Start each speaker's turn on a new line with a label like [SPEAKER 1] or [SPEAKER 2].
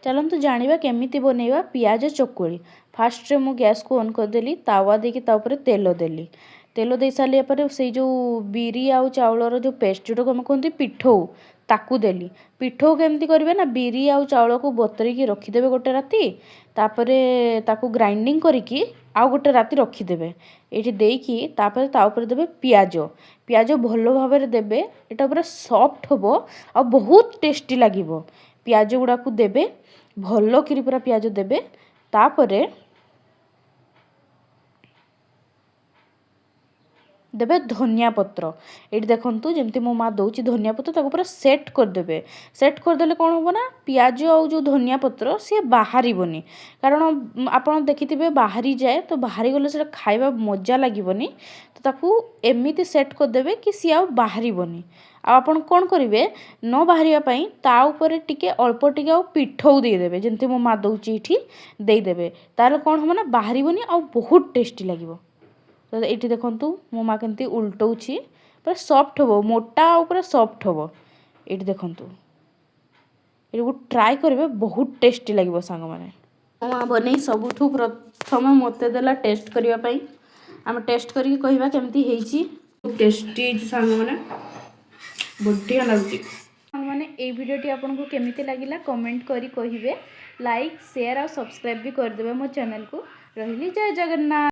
[SPEAKER 1] चलतु जानिबा केमिति बनेइबा पियाज चकुली। फास्ट मु गैस को ऑन करदेली तावा देकी तापर तेल देली। तेल दे सारे पर से जो बिरी आउ चाउलर जो पेस्ट जो आम कहते पिठौ ताकू देली। पिठौ केमती करेंगे ना बिरी आउ चाउल को बतरिकी रखिदेवे गोटे राति तापरे ताकू ग्राइंडिंग करिकी आउ गोटे राति रखिदेवे। ये देकी तापर ता ऊपर देबे पियाज पियाज भल भाव देबे एटा पूरा सॉफ्ट होबो आ बहुत टेस्टी लागिबो। पियाज गुड़ा को देबे भल किरी पूरा पियाज देबे तापरे देबे धनिया पत्र। ये देखंतु जमती मो माँ दौची धनिया पत्र ताको पूरा सेट करदेबे। सेट करदेले कौन हो ना पियाज और जो धनिया पत्र सी बाहरी कारण आपन देखिथिबे बाहरी जाए तो बाहरी गले से खाइबा मजा लागिबनी। तो ताकू एमिति सेट करदेबे कि सी आ बाहरीबनी। आपन कौन करेंगे न बाहरिया पई ता ऊपर टिके अल्प टिके आ पिठौ देदेबे जमती मो माँ दौची इठी देदेबे तार कौन हम ना बाहरीबनी आ बहुत टेस्टी लागिबो। तो ये देखंतु मो माँ केमती उल्टौछि पूरा सॉफ्ट होबो मोटा आ पूरा सॉफ्ट होबो। ये देखंतु ये ट्राई करेंगे बहुत टेस्टी लगे सांग मैंने। मो माँ बन सबुठू प्रथम मत देला टेस्ट करने आम टेस्ट करके कहवा केमती ହେଇଛି। टेस्टी सांग मैंने बढ़िया लगुच मैंने ये भिडियोटी आपको केमिति लगिला कमेंट करी कहिबे। लाइक शेयर और सब्सक्राइब भी करदेबे मो चैनल को। रहिली जय जगन्नाथ।